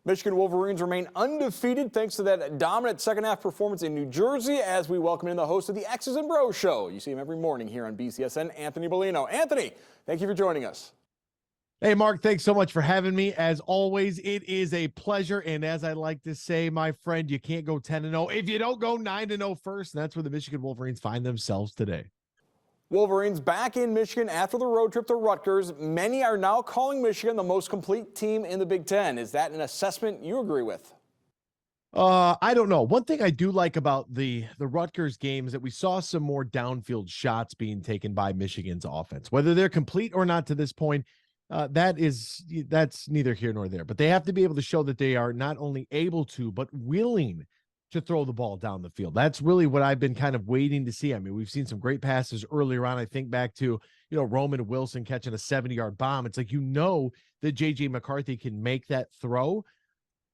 Michigan Wolverines remain undefeated thanks to that dominant second-half performance in New Jersey as we welcome in the host of the X's and Bros Show. You see him every morning here on BCSN, Anthony Bellino. Anthony, thank you for joining us. Hey, Mark, thanks so much for having me. As always, it is a pleasure. And as I like to say, my friend, you can't go 10-0 if you don't go 9-0 first. And that's where the Michigan Wolverines find themselves today. Wolverines back in Michigan after the road trip to Rutgers. Many are now calling Michigan the most complete team in the Big Ten. Is that an assessment you agree with? I don't know. One thing I do like about the Rutgers game is that we saw some more downfield shots being taken by Michigan's offense. Whether they're complete or not to this point, that's neither here nor there. But they have to be able to show that they are not only able to, but willing to throw the ball down the field. That's really what I've been kind of waiting to see. I mean, we've seen some great passes earlier on. I think back to, Roman Wilson catching a 70-yard bomb. It's like, that J.J. McCarthy can make that throw.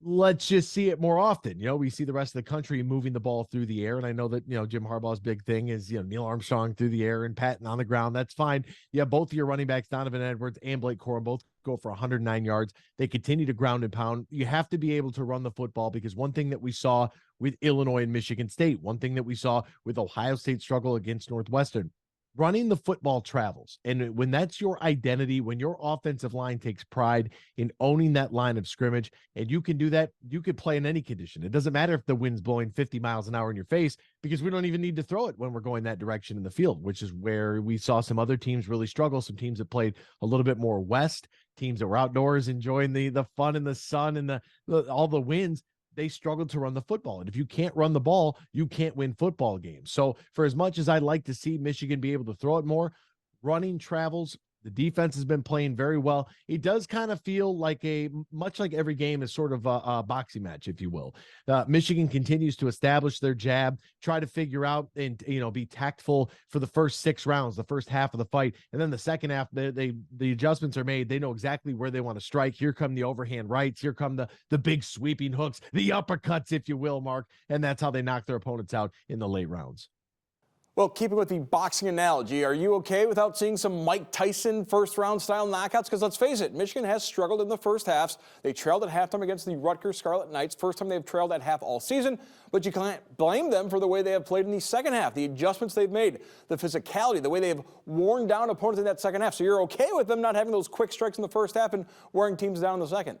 Let's just see it more often. We see the rest of the country moving the ball through the air. And I know that, Jim Harbaugh's big thing is, Neil Armstrong through the air and Patton on the ground. That's fine. Yeah, both of your running backs, Donovan Edwards and Blake Corum, both go for 109 yards. They continue to ground and pound. You have to be able to run the football because one thing that we saw with Illinois and Michigan State, one thing that we saw with Ohio State struggle against Northwestern, running the football travels. And when that's your identity, when your offensive line takes pride in owning that line of scrimmage, and you can do that, you could play in any condition. It doesn't matter if the wind's blowing 50 miles an hour in your face, because we don't even need to throw it when we're going that direction in the field, which is where we saw some other teams really struggle. Some teams that played a little bit more west, teams that were outdoors enjoying the fun and the sun and all the winds. They struggled to run the football. And if you can't run the ball, you can't win football games. So for as much as I'd like to see Michigan be able to throw it more, running travels. The defense has been playing very well. It does kind of feel like much like every game is sort of a boxing match, if you will. Michigan continues to establish their jab, try to figure out and, be tactful for the first 6 rounds, the first half of the fight. And then the second half, the adjustments are made. They know exactly where they want to strike. Here come the overhand rights. Here come the big sweeping hooks, the uppercuts, if you will, Mark. And that's how they knock their opponents out in the late rounds. Well, keeping with the boxing analogy, are you okay without seeing some Mike Tyson first-round style knockouts? Because let's face it, Michigan has struggled in the first halves. They trailed at halftime against the Rutgers Scarlet Knights. First time they've trailed at half all season, but you can't blame them for the way they have played in the second half, the adjustments they've made, the physicality, the way they have worn down opponents in that second half. So you're okay with them not having those quick strikes in the first half and wearing teams down in the second?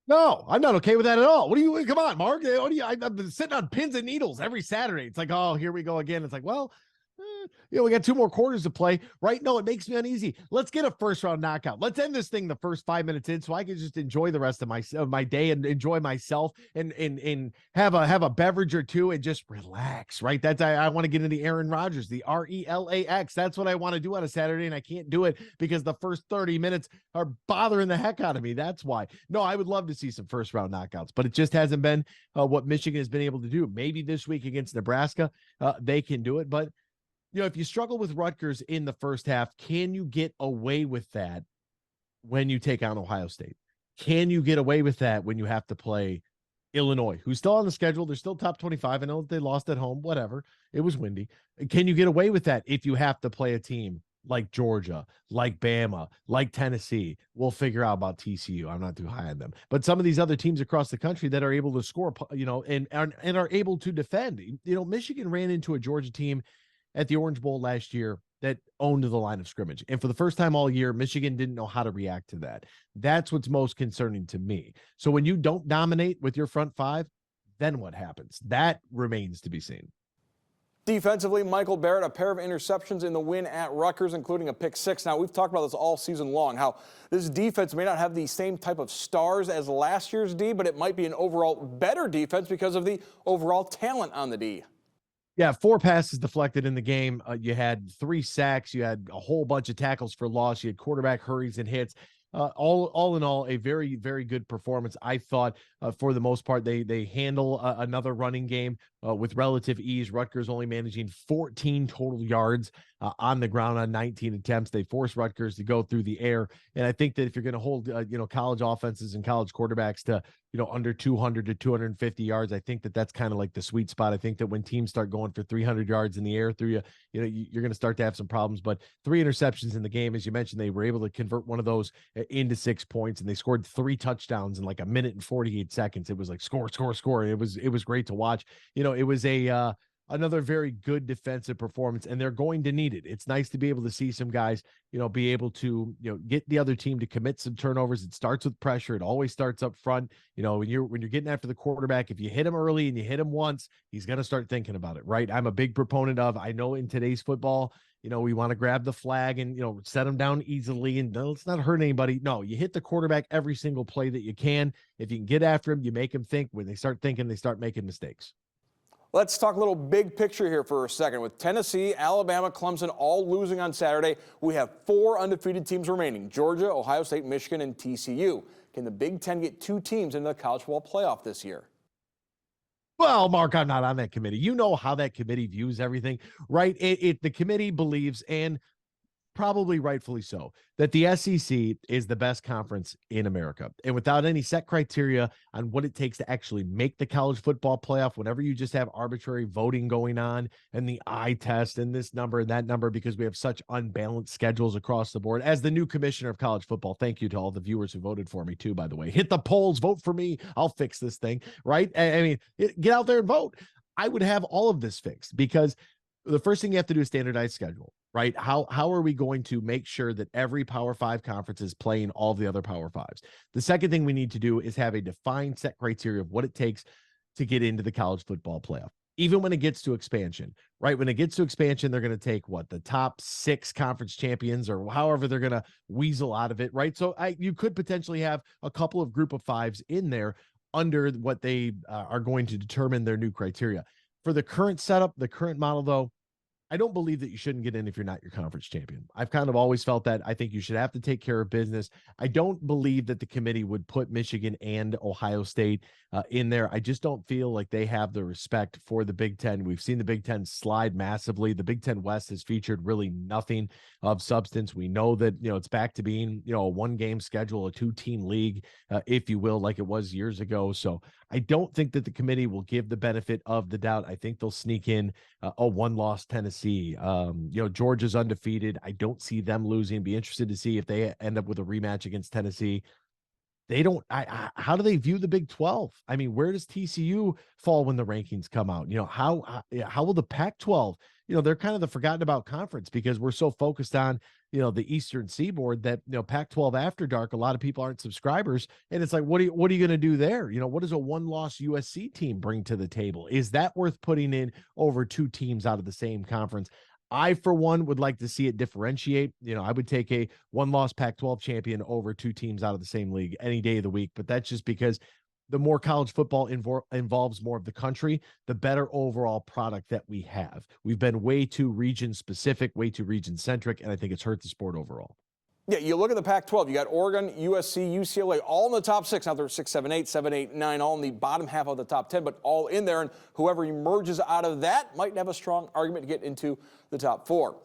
No, I'm not okay with that at all. Come on, Mark. I've been sitting on pins and needles every Saturday. It's like, oh, here we go again. It's like, well, we got 2 more quarters to play, right? No, it makes me uneasy. Let's get a first-round knockout. Let's end this thing the first 5 minutes in so I can just enjoy the rest of my day and enjoy myself and have a beverage or two and just relax, right? I want to get into Aaron Rodgers, the RELAX. That's what I want to do on a Saturday, and I can't do it because the first 30 minutes are bothering the heck out of me. That's why. No, I would love to see some first-round knockouts, but it just hasn't been what Michigan has been able to do. Maybe this week against Nebraska, they can do it, but if you struggle with Rutgers in the first half, can you get away with that when you take on Ohio State? Can you get away with that when you have to play Illinois, who's still on the schedule? They're still top 25. I know that they lost at home, whatever. It was windy. Can you get away with that if you have to play a team like Georgia, like Bama, like Tennessee? We'll figure out about TCU. I'm not too high on them. But some of these other teams across the country that are able to score, and are able to defend. Michigan ran into a Georgia team at the Orange Bowl last year that owned the line of scrimmage. And for the first time all year, Michigan didn't know how to react to that. That's what's most concerning to me. So when you don't dominate with your front 5, then what happens? That remains to be seen. Defensively, Michael Barrett, a pair of interceptions in the win at Rutgers, including a pick 6. Now, we've talked about this all season long, how this defense may not have the same type of stars as last year's D, but it might be an overall better defense because of the overall talent on the D. Yeah, 4 passes deflected in the game. You had 3 sacks. You had a whole bunch of tackles for loss. You had quarterback hurries and hits. All in all, a very, very good performance. I thought for the most part, they handle another running game with relative ease. Rutgers only managing 14 total yards on the ground on 19 attempts. They forced Rutgers to go through the air. And I think that if you're going to hold, college offenses and college quarterbacks to, under 200 to 250 yards, I think that that's kind of like the sweet spot. I think that when teams start going for 300 yards in the air through you're going to start to have some problems. But 3 interceptions in the game, as you mentioned, they were able to convert one of those into 6 points, and they scored 3 touchdowns in like a minute and 48 seconds. It was like score, score, score. It was great to watch. It was another very good defensive performance, and they're going to need it. It's nice to be able to see some guys, be able to, get the other team to commit some turnovers. It starts with pressure. It always starts up front. When you're getting after the quarterback, if you hit him early and you hit him once, he's going to start thinking about it, right? I'm a big proponent of, I know in today's football, we want to grab the flag and, set them down easily and let's not hurt anybody. No, you hit the quarterback every single play that you can. If you can get after him, you make them think. When they start thinking, they start making mistakes. Let's talk a little big picture here for a second. With Tennessee, Alabama, Clemson all losing on Saturday, we have 4 undefeated teams remaining: Georgia, Ohio State, Michigan, and TCU. Can the Big Ten get 2 teams into the college football playoff this year? Well, Mark, I'm not on that committee. You know how that committee views everything, right? The committee believes, and probably rightfully so, that the SEC is the best conference in America. And without any set criteria on what it takes to actually make the college football playoff, whenever you just have arbitrary voting going on and the eye test and this number and that number, because we have such unbalanced schedules across the board. As the new commissioner of college football, thank you to all the viewers who voted for me too, by the way. Hit the polls, vote for me. I'll fix this thing, right? I mean, get out there and vote. I would have all of this fixed, because the first thing you have to do is standardize schedule, right? How are we going to make sure that every Power 5 conference is playing all the other Power 5s? The second thing we need to do is have a defined set criteria of what it takes to get into the college football playoff. Even when it gets to expansion, right? When it gets to expansion, they're going to take the top 6 conference champions, or however they're going to weasel out of it, right? So you could potentially have a couple of group of 5s in there under what they are going to determine their new criteria. For the current setup, the current model, though, I don't believe that you shouldn't get in if you're not your conference champion. I've kind of always felt that. I think you should have to take care of business. I don't believe that the committee would put Michigan and Ohio State in there. I just don't feel like they have the respect for the Big Ten. We've seen the Big Ten slide massively. The Big Ten West has featured really nothing of substance. We know that, it's back to being, a 1-game schedule, a 2-team league, if you will, like it was years ago. So I don't think that the committee will give the benefit of the doubt. I think they'll sneak in a 1-loss Tennessee. Georgia's undefeated. I don't see them losing. Be interested to see if they end up with a rematch against Tennessee. They don't. How do they view the Big 12? I mean, where does TCU fall when the rankings come out? How will the Pac-12? They're kind of the forgotten about conference, because we're so focused on the Eastern Seaboard that Pac-12 After Dark. A lot of people aren't subscribers, and it's like, what are you going to do there? What does a 1-loss USC team bring to the table? Is that worth putting in over 2 teams out of the same conference? I, for one, would like to see it differentiate. I would take a 1-loss Pac-12 champion over 2 teams out of the same league any day of the week. But that's just because the more college football involves more of the country, the better overall product that we have. We've been way too region specific, way too region centric, and I think it's hurt the sport overall. Yeah, you look at the Pac-12, you got Oregon, USC, UCLA, all in the top 6. Now they're 6, 7, 8, 7, 8, 9, all in the bottom half of the top 10, but all in there. And whoever emerges out of that might have a strong argument to get into the top 4.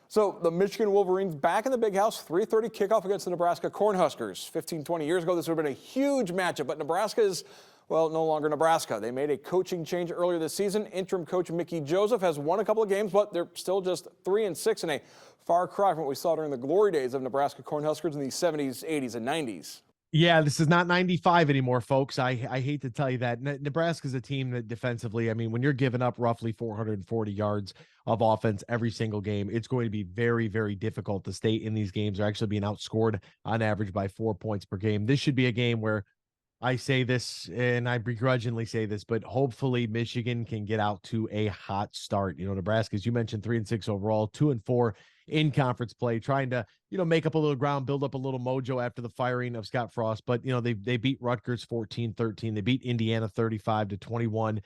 So the Michigan Wolverines back in the Big House, 3:30 kickoff against the Nebraska Cornhuskers. 15, 20 years ago, this would have been a huge matchup, but Nebraska is, well, no longer Nebraska. They made a coaching change earlier this season. Interim coach Mickey Joseph has won a couple of games, but they're still just 3-6 in a far cry from what we saw during the glory days of Nebraska Cornhuskers in the 70s, 80s, and 90s. Yeah, this is not 95 anymore, folks. I hate to tell you that. Nebraska's a team that defensively, I mean, when you're giving up roughly 440 yards of offense every single game, it's going to be very, very difficult to stay in these games. They're actually being outscored on average by 4 points per game. This should be a game where, I say this and I begrudgingly say this, but hopefully Michigan can get out to a hot start. Nebraska, as you mentioned, 3-6 overall, 2-4 in conference play, trying to, make up a little ground, build up a little mojo after the firing of Scott Frost. But, they beat Rutgers 14-13. They beat Indiana 35-21.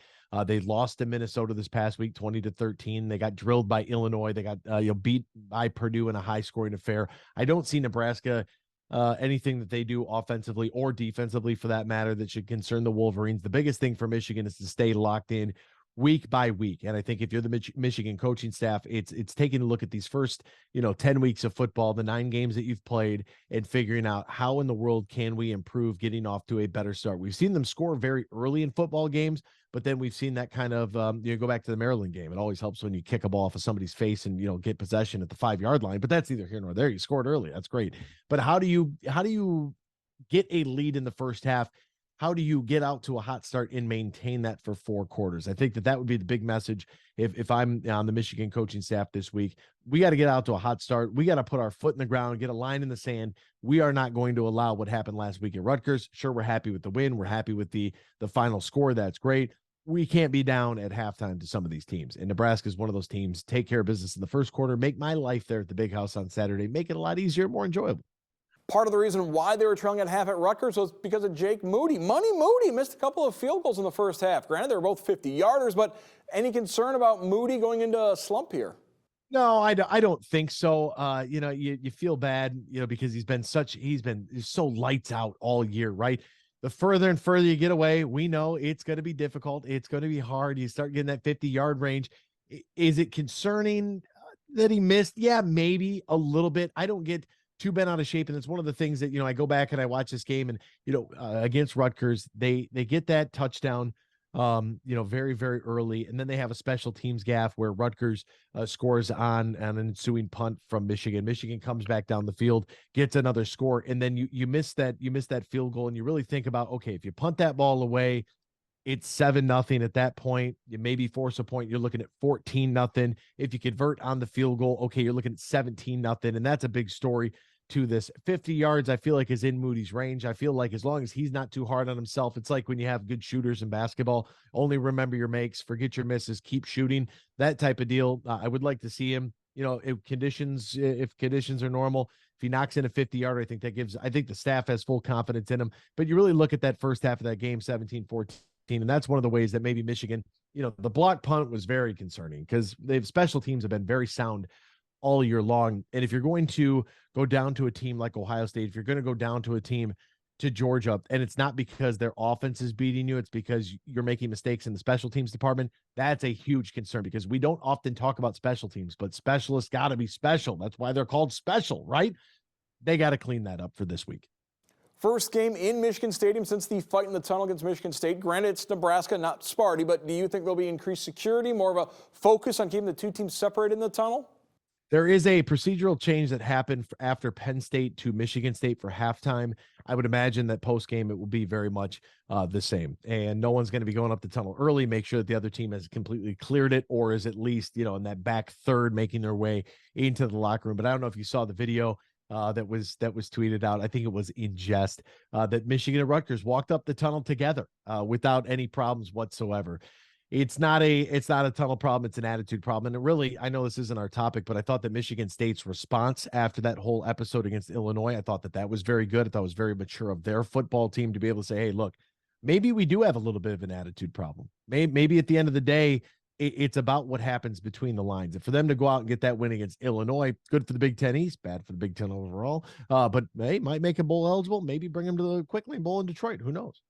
They lost to Minnesota this past week, 20-13. They got drilled by Illinois. They got, beat by Purdue in a high scoring affair. I don't see Nebraska anything that they do offensively or defensively, for that matter, that should concern the Wolverines. The biggest thing for Michigan is to stay locked in, week by week. And I think if you're the Michigan coaching staff, it's taking a look at these first, 10 weeks of football, the 9 games that you've played, and figuring out how in the world can we improve getting off to a better start. We've seen them score very early in football games, but then we've seen that kind of, go back to the Maryland game. It always helps when you kick a ball off of somebody's face and, get possession at the 5-yard line, but that's neither here nor there. You scored early. That's great. But how do you get a lead in the first half? How do you get out to a hot start and maintain that for 4 quarters? I think that would be the big message. If I'm on the Michigan coaching staff this week, we got to get out to a hot start. We got to put our foot in the ground, get a line in the sand. We are not going to allow what happened last week at Rutgers. Sure, we're happy with the win. We're happy with the final score. That's great. We can't be down at halftime to some of these teams. And Nebraska is one of those teams. Take care of business in the first quarter. Make my life there at the Big House on Saturday. Make it a lot easier, more enjoyable. Part of the reason why they were trailing at half at Rutgers was because of Jake Moody. Money Moody missed a couple of field goals in the first half. Granted, they were both 50-yarders, but any concern about Moody going into a slump here? No, I don't think so. You feel bad, because he's been so lights out all year, right? The further and further you get away, we know it's going to be difficult. It's going to be hard. You start getting that 50-yard range. Is it concerning that he missed? Yeah, maybe a little bit. I don't get too bent out of shape. And it's one of the things that, I go back and I watch this game and, against Rutgers, they get that touchdown, very, very early. And then they have a special teams gaffe where Rutgers scores on an ensuing punt from Michigan. Michigan comes back down the field, gets another score. And then you miss that field goal. And you really think about, okay, if you punt that ball away, it's 7-0 at that point. You maybe force a point. You're looking at 14-0. If you convert on the field goal, okay, you're looking at 17-0. And that's a big story to this. 50 yards, I feel like, is in Moody's range. I feel like as long as he's not too hard on himself, it's like when you have good shooters in basketball, only remember your makes, forget your misses, keep shooting, that type of deal. I would like to see him, if conditions are normal, if he knocks in a 50-yarder, I think the staff has full confidence in him. But you really look at that first half of that game, 17-14. And that's one of the ways that maybe Michigan, the block punt was very concerning because special teams have been very sound all year long. And if you're going to go down to a team like Ohio State, if you're going to go down to a team to Georgia, and it's not because their offense is beating you, it's because you're making mistakes in the special teams department, that's a huge concern because we don't often talk about special teams, but specialists got to be special. That's why they're called special, right? They got to clean that up for this week. First game in Michigan Stadium since the fight in the tunnel against Michigan State. Granted, it's Nebraska, not Sparty, but do you think there'll be increased security, more of a focus on keeping the two teams separated in the tunnel? There is a procedural change that happened after Penn State to Michigan State for halftime. I would imagine that post-game it will be very much the same. And no one's going to be going up the tunnel early, make sure that the other team has completely cleared it or is at least, in that back third making their way into the locker room. But I don't know if you saw the video that was tweeted out. I think it was in jest that Michigan and Rutgers walked up the tunnel together without any problems whatsoever. It's not a tunnel problem. It's an attitude problem. And it really, I know this isn't our topic, but I thought that Michigan State's response after that whole episode against Illinois, I thought that was very good. I thought it was very mature of their football team to be able to say, hey, look, maybe we do have a little bit of an attitude problem. Maybe at the end of the day, it's about what happens between the lines. And for them to go out and get that win against Illinois, good for the Big Ten East, bad for the Big Ten overall. But hey, might make them bowl eligible. Maybe bring them to the Quick Lane Bowl in Detroit. Who knows?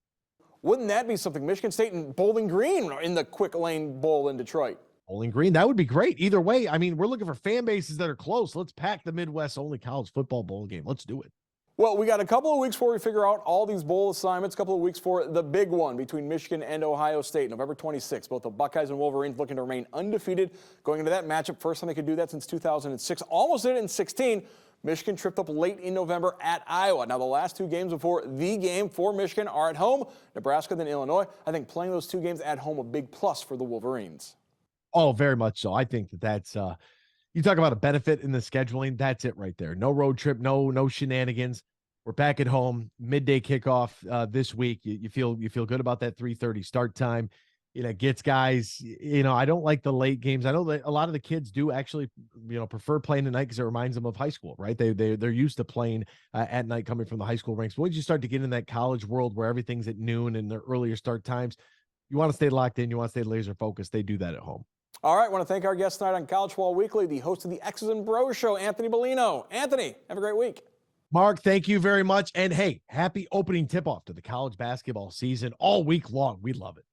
Wouldn't that be something? Michigan State and Bowling Green in the Quick Lane Bowl in Detroit. Bowling Green, that would be great. Either way, I mean, we're looking for fan bases that are close. Let's pack the Midwest only college football bowl game. Let's do it. Well, we got a couple of weeks before we figure out all these bowl assignments, a couple of weeks for the big one between Michigan and Ohio State, November 26th. Both the Buckeyes and Wolverines looking to remain undefeated going into that matchup. First time they could do that since 2006. Almost did it in 16. Michigan tripped up late in November at Iowa. Now, the last two games before the game for Michigan are at home, Nebraska, then Illinois. I think playing those two games at home a big plus for the Wolverines. Oh, very much so. I think that's you talk about a benefit in the scheduling. That's it right there. No road trip, no shenanigans. We're back at home, midday kickoff this week. You feel good about that 3:30 start time. Gets guys, I don't like the late games. I know that a lot of the kids do actually, prefer playing at night because it reminds them of high school, right? They're used to playing at night coming from the high school ranks. But once you start to get in that college world where everything's at noon and the earlier start times, you want to stay locked in. You want to stay laser focused. They do that at home. All right. I want to thank our guest tonight on College Football Weekly, the host of the X's and Bros Show, Anthony Bellino. Anthony, have a great week. Mark, thank you very much. And hey, happy opening tip-off to the college basketball season all week long. We love it.